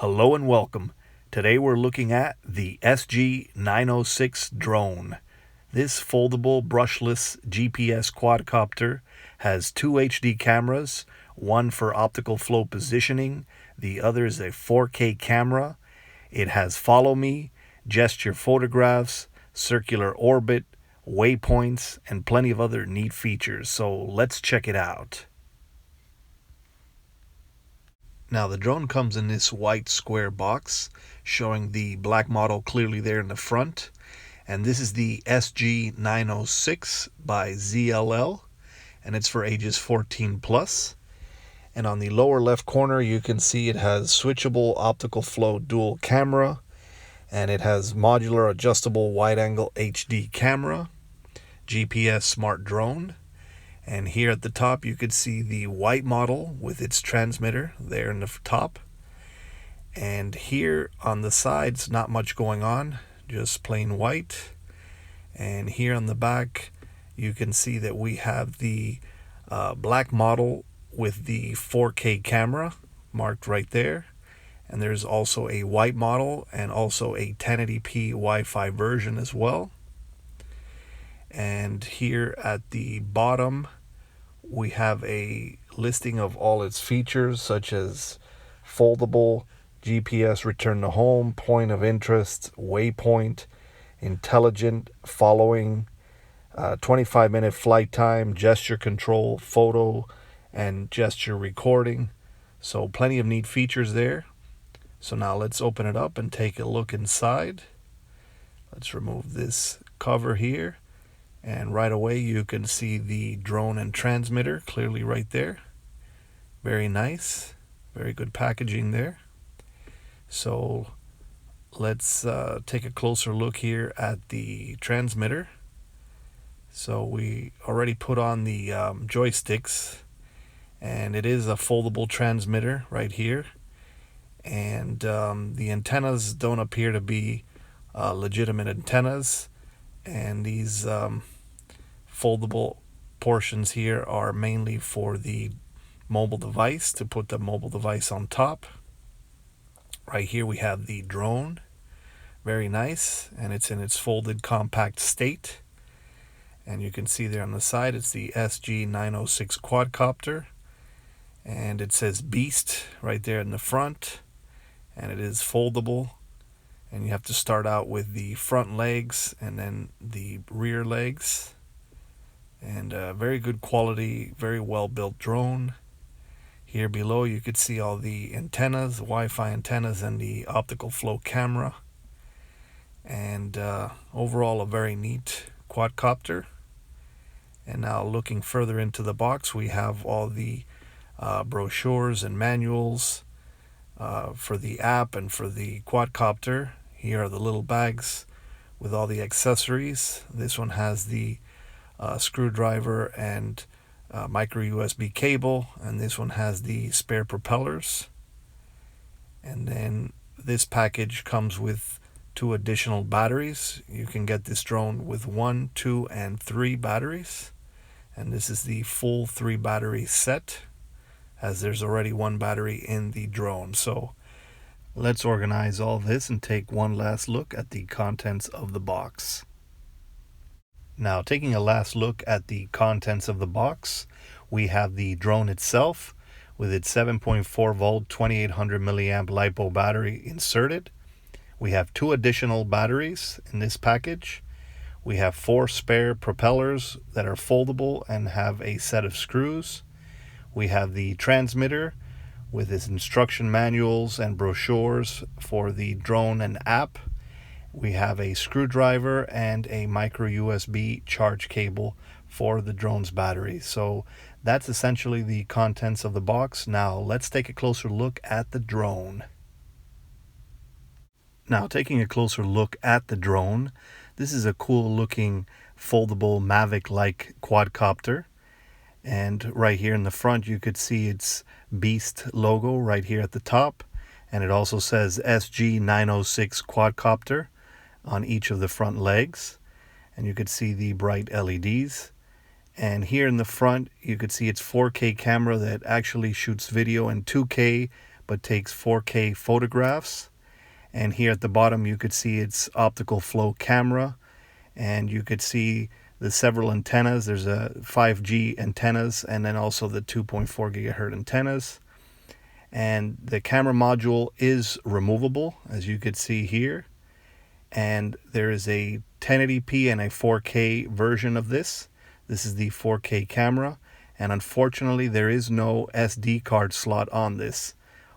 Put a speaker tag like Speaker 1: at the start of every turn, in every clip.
Speaker 1: Hello and welcome. Today we're looking at the SG906 drone. This foldable brushless GPS quadcopter has two HD cameras, one for optical flow positioning, the other is a 4K camera. It has follow me, gesture photographs, circular orbit, waypoints, and plenty of other neat features. So let's check it out. Now the drone comes in this white square box showing the black model clearly there in the front. And this is the SG906 by ZLL, and it's for ages 14 plus. And on the lower left corner you can see it has switchable optical flow dual camera, and it has modular adjustable wide angle HD camera, GPS smart drone. And here at the top you could see the white model with its transmitter there in the top. And here on the sides, not much going on, just plain white. And here on the back you can see that we have the black model with the 4K camera marked right there. And there's also a white model and also a 1080p Wi-Fi version as well. And here at the bottom we have a listing of all its features, such as foldable, GPS return to home, point of interest, waypoint, intelligent following, 25-minute flight time, gesture control, photo and gesture recording. So plenty of neat features there. So now let's open it up and take a look inside. Let's remove this cover here. And right away you can see the drone and transmitter clearly right there. Very nice. Very good packaging there. So let's take a closer look here at the transmitter. So we already put on the joysticks, and it is a foldable transmitter right here. And the antennas don't appear to be legitimate antennas. And these foldable portions here are mainly for the mobile device, to put the mobile device on top. Right here we have the drone. Very nice, and it's in its folded compact state. And you can see there on the side it's the SG906 quadcopter, and it says Beast right there in the front, and it is foldable. And you have to start out with the front legs and then the rear legs. And very good quality, very well built drone. Here below you could see all the antennas, Wi-Fi antennas, and the optical flow camera. And overall a very neat quadcopter. And now looking further into the box, we have all the brochures and manuals for the app and for the quadcopter. Here are the little bags with all the accessories. This one has the screwdriver and micro USB cable, and this one has the spare propellers. And then this package comes with 2 additional batteries. You can get this drone with 1, 2, and 3 batteries. And this is the full 3 battery set, as there's already 1 battery in the drone. So let's organize all this and take one last look at the contents of the box. Now, taking a last look at the contents of the box, we have the drone itself with its 7.4 volt 2800 milliamp LiPo battery inserted. We have 2 additional batteries in this package. We have 4 spare propellers that are foldable and have a set of screws. We have the transmitter with its instruction manuals and brochures for the drone and app. We have a screwdriver and a micro USB charge cable for the drone's battery. So that's essentially the contents of the box. Now let's take a closer look at the drone. Now, taking a closer look at the drone, this is a cool looking foldable Mavic-like quadcopter. And right here in the front you could see its Beast logo right here at the top, and it also says SG906 quadcopter on each of the front legs, and you could see the bright LEDs. And here in the front you could see its 4K camera that actually shoots video in 2K, but takes 4K photographs. And here at the bottom you could see its optical flow camera, and you could see the several antennas. There's a 5G antennas and then also the 2.4 gigahertz antennas. And the camera module is removable, as you could see here. And there is a 1080p and a 4K version of this. This is the 4K camera, and unfortunately there is no SD card slot on this.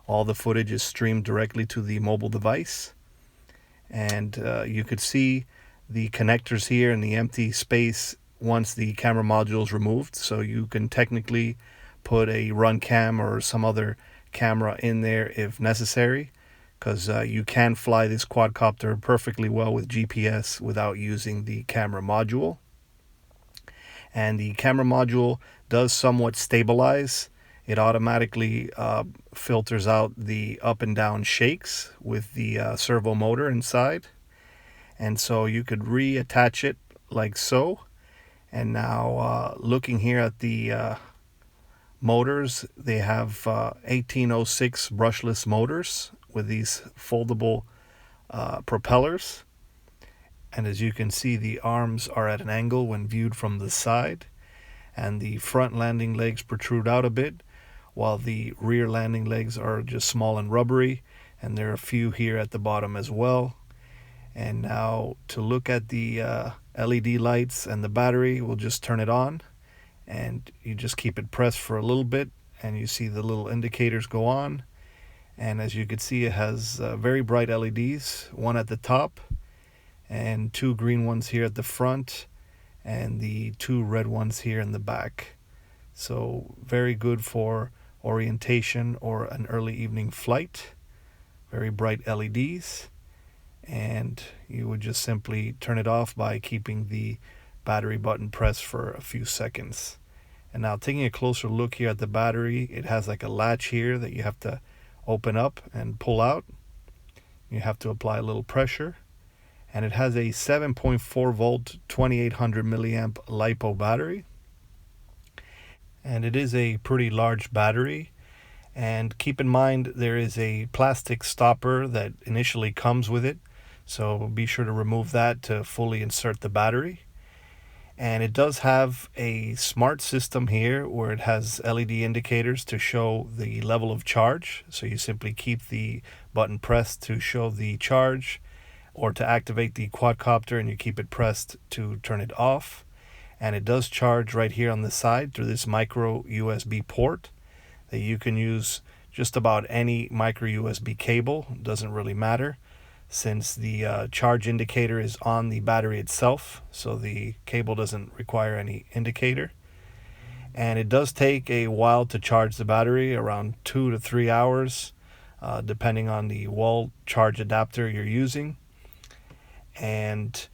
Speaker 1: All the footage is streamed directly to the mobile device. And you could see the connectors here in the empty space once the camera module is removed. So you can technically put a run cam or some other camera in there if necessary, because you can fly this quadcopter perfectly well with GPS without using the camera module. And the camera module does somewhat stabilize. It automatically filters out the up and down shakes with the servo motor inside. And so you could reattach it like so. And now looking here at the motors, they have 1806 brushless motors with these foldable propellers. And as you can see, the arms are at an angle when viewed from the side, and the front landing legs protrude out a bit, while the rear landing legs are just small and rubbery, and there are a few here at the bottom as well. And now to look at the LED lights and the battery, we'll just turn it on, and you just keep it pressed for a little bit, and you see the little indicators go on. And as you can see, it has very bright LEDs, one at the top and two green ones here at the front, and the two red ones here in the back. So very good for orientation or an early evening flight. Very bright LEDs, and you would just simply turn it off by keeping the battery button pressed for a few seconds. And now taking a closer look here at the battery, it has like a latch here that you have to open up and pull out. You have to apply a little pressure, and it has a 7.4 volt 2800 milliamp LiPo battery. And it is a pretty large battery. And keep in mind, there is a plastic stopper that initially comes with it, so be sure to remove that to fully insert the battery. And it does have a smart system here where it has LED indicators to show the level of charge. So you simply keep the button pressed to show the charge, or to activate the quadcopter, and you keep it pressed to turn it off. And it does charge right here on the side through this micro USB port that you can use just about any micro USB cable. It doesn't really matter, since the charge indicator is on the battery itself, so the cable doesn't require any indicator. And it does take a while to charge the battery, around 2 to 3 hours, depending on the wall charge adapter you're using. And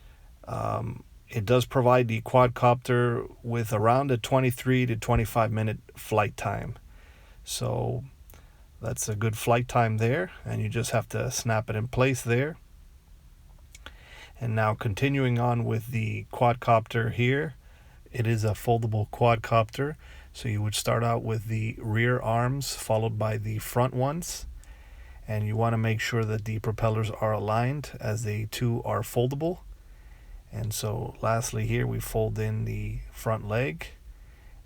Speaker 1: it does provide the quadcopter with around a 23 to 25 minute flight time. So that's a good flight time there, and you just have to snap it in place there. And now continuing on with the quadcopter here, it is a foldable quadcopter, so you would start out with the rear arms followed by the front ones, and you want to make sure that the propellers are aligned, as they too are foldable. And so lastly here we fold in the front leg,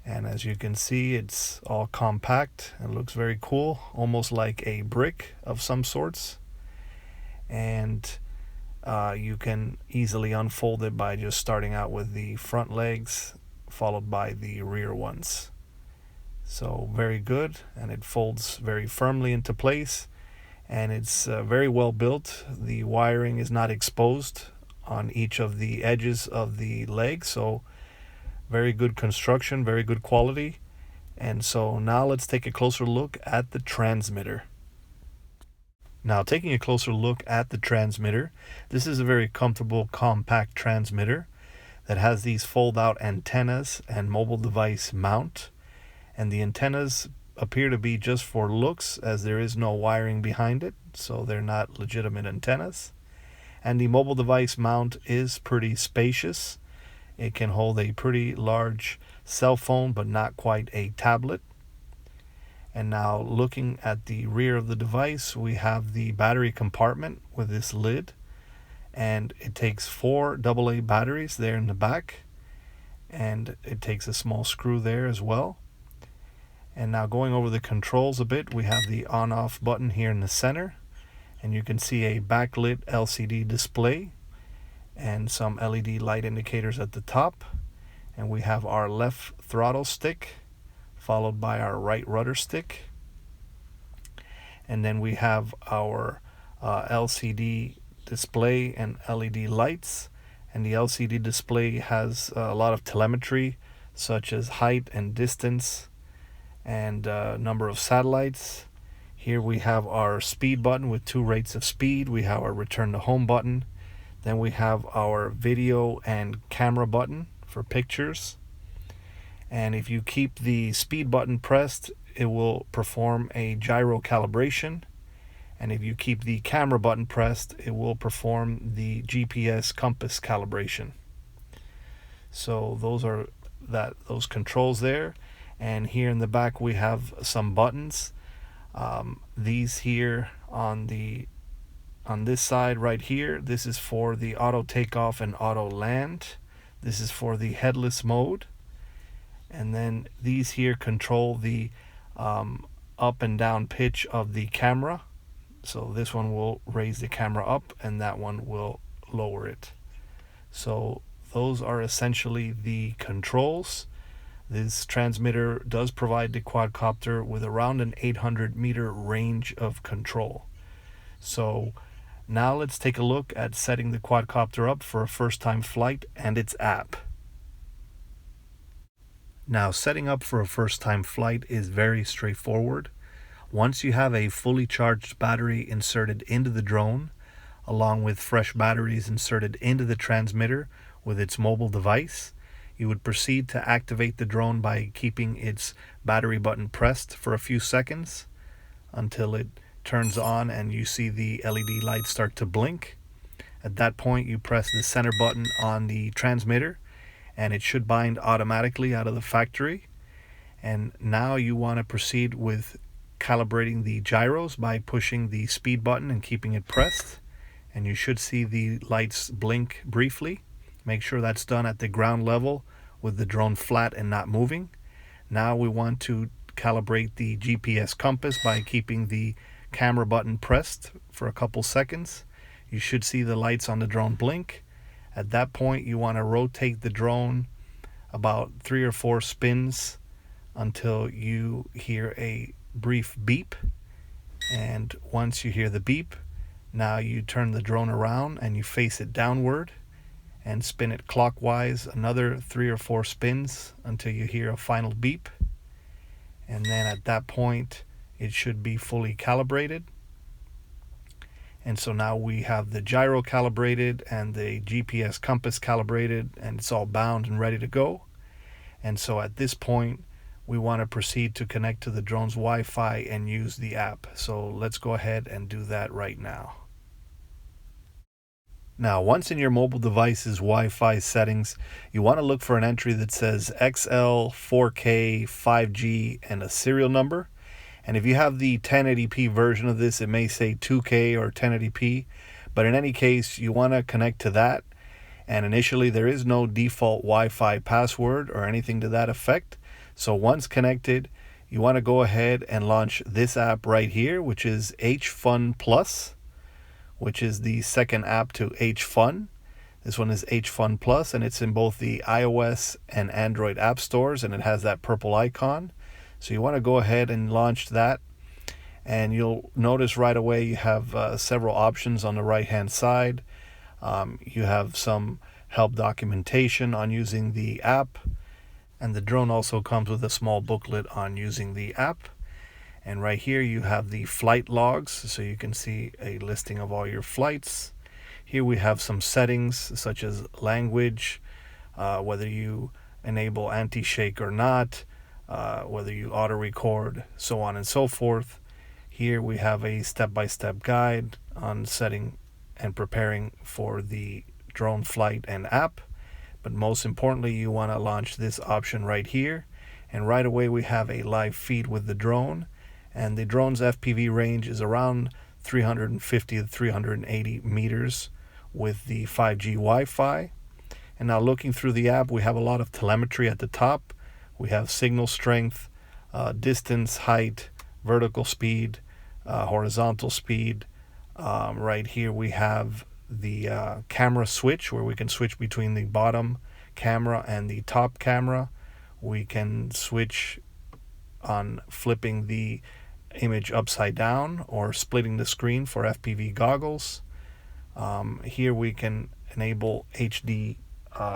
Speaker 1: and as you can see, it's all compact and looks very cool, almost like a brick of some sorts. And you can easily unfold it by just starting out with the front legs followed by the rear ones. So very good, and it folds very firmly into place, and it's very well built. The wiring is not exposed on each of the edges of the leg, so very good construction, very good quality. And so now let's take a closer look at the transmitter. Now taking a closer look at the transmitter, this is a very comfortable compact transmitter that has these fold out antennas and mobile device mount. And the antennas appear to be just for looks, as there is no wiring behind it, so they're not legitimate antennas. And the mobile device mount is pretty spacious. It can hold a pretty large cell phone, but not quite a tablet. And now looking at the rear of the device, we have the battery compartment with this lid, and it takes 4 AA batteries there in the back, and it takes a small screw there as well. And now going over the controls a bit, we have the on-off button here in the center, and you can see a backlit LCD display and some LED light indicators at the top. And we have our left throttle stick followed by our right rudder stick. And then we have our LCD display and LED lights. And the LCD display has a lot of telemetry, such as height and distance and number of satellites. Here we have our speed button with 2 rates of speed. We have our return to home button. Then we have our video and camera button for pictures. And if you keep the speed button pressed, it will perform a gyro calibration. And if you keep the camera button pressed, it will perform the GPS compass calibration. So those are those controls there. And here in the back we have some buttons. These here on this side right here, this is for the auto takeoff and auto land. This is for the headless mode. And then these here control the up and down pitch of the camera. So this one will raise the camera up and that one will lower it. So those are essentially the controls. This transmitter does provide the quadcopter with around an 800 meter range of control. So now let's take a look at setting the quadcopter up for a first-time flight and its app. Now, setting up for a first-time flight is very straightforward. Once you have a fully charged battery inserted into the drone, along with fresh batteries inserted into the transmitter with its mobile device, you would proceed to activate the drone by keeping its battery button pressed for a few seconds until it turns on and you see the LED lights start to blink. At that point, you press the center button on the transmitter and it should bind automatically out of the factory. And now you want to proceed with calibrating the gyros by pushing the speed button and keeping it pressed. And you should see the lights blink briefly. Make sure that's done at the ground level with the drone flat and not moving. Now we want to calibrate the GPS compass by keeping the camera button pressed for a couple seconds. You should see the lights on the drone blink. At that point, you want to rotate the drone about 3 or 4 spins until you hear a brief beep. And once you hear the beep, now you turn the drone around and you face it downward and spin it clockwise another 3 or 4 spins until you hear a final beep. And then at that point, it should be fully calibrated. And so now we have the gyro calibrated and the GPS compass calibrated, and it's all bound and ready to go. And so at this point, we want to proceed to connect to the drone's Wi-Fi and use the app. So let's go ahead and do that right now. Now, once in your mobile device's Wi-Fi settings, you want to look for an entry that says XL, 4K, 5G, and a serial number. And if you have the 1080p version of this, it may say 2K or 1080p. But in any case, you want to connect to that. And initially, there is no default Wi-Fi password or anything to that effect. So once connected, you want to go ahead and launch this app right here, which is HFun Plus, which is the second app to HFun. This one is HFun Plus, and it's in both the iOS and Android app stores, and it has that purple icon. So you want to go ahead and launch that, and you'll notice right away you have several options on the right hand side. You have some help documentation on using the app, and the drone also comes with a small booklet on using the app. And right here you have the flight logs, so you can see a listing of all your flights. Here we have some settings such as language, whether you enable anti-shake or not, whether you auto record, so on and so forth. Here we have a step-by-step guide on setting and preparing for the drone flight and app. But most importantly, you want to launch this option right here, and right away we have a live feed with the drone, and the drone's FPV range is around 350 to 380 meters with the 5G Wi-Fi. And now looking through the app, we have a lot of telemetry at the top. We have signal strength, distance, height, vertical speed, horizontal speed. Right here we have the camera switch, where we can switch between the bottom camera and the top camera. We can switch on flipping the image upside down or splitting the screen for FPV goggles. Here we can enable HD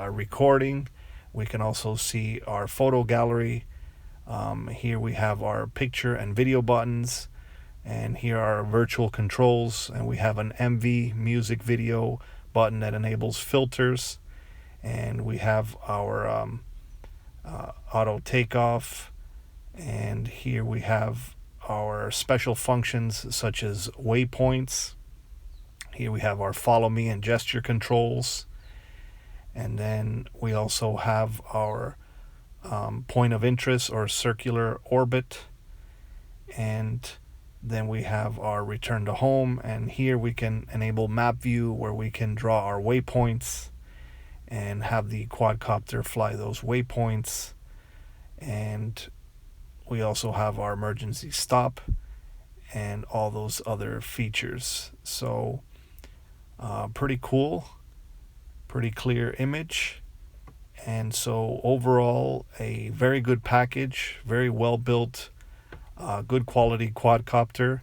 Speaker 1: recording. We can also see our photo gallery. Here we have our picture and video buttons, and here are our virtual controls, and we have an MV music video button that enables filters, and we have our auto takeoff, and here we have our special functions such as waypoints. Here we have our follow me and gesture controls, and then we also have our point of interest or circular orbit, and then we have our return to home, and here we can enable map view, where we can draw our waypoints and have the quadcopter fly those waypoints. And we also have our emergency stop and all those other features. So pretty cool, pretty clear image. And so overall, a very good package, very well built, good quality quadcopter.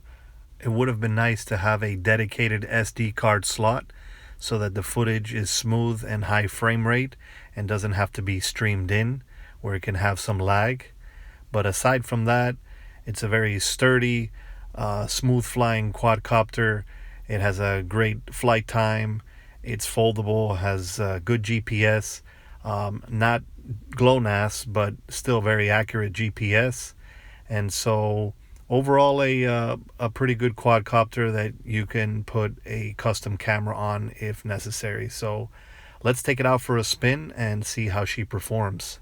Speaker 1: It would have been nice to have a dedicated SD card slot so that the footage is smooth and high frame rate and doesn't have to be streamed in, where it can have some lag. But aside from that, it's a very sturdy, smooth flying quadcopter. It has a great flight time. It's foldable, has good GPS, not GLONASS, but still very accurate GPS. And so overall, a pretty good quadcopter that you can put a custom camera on if necessary. So let's take it out for a spin and see how she performs.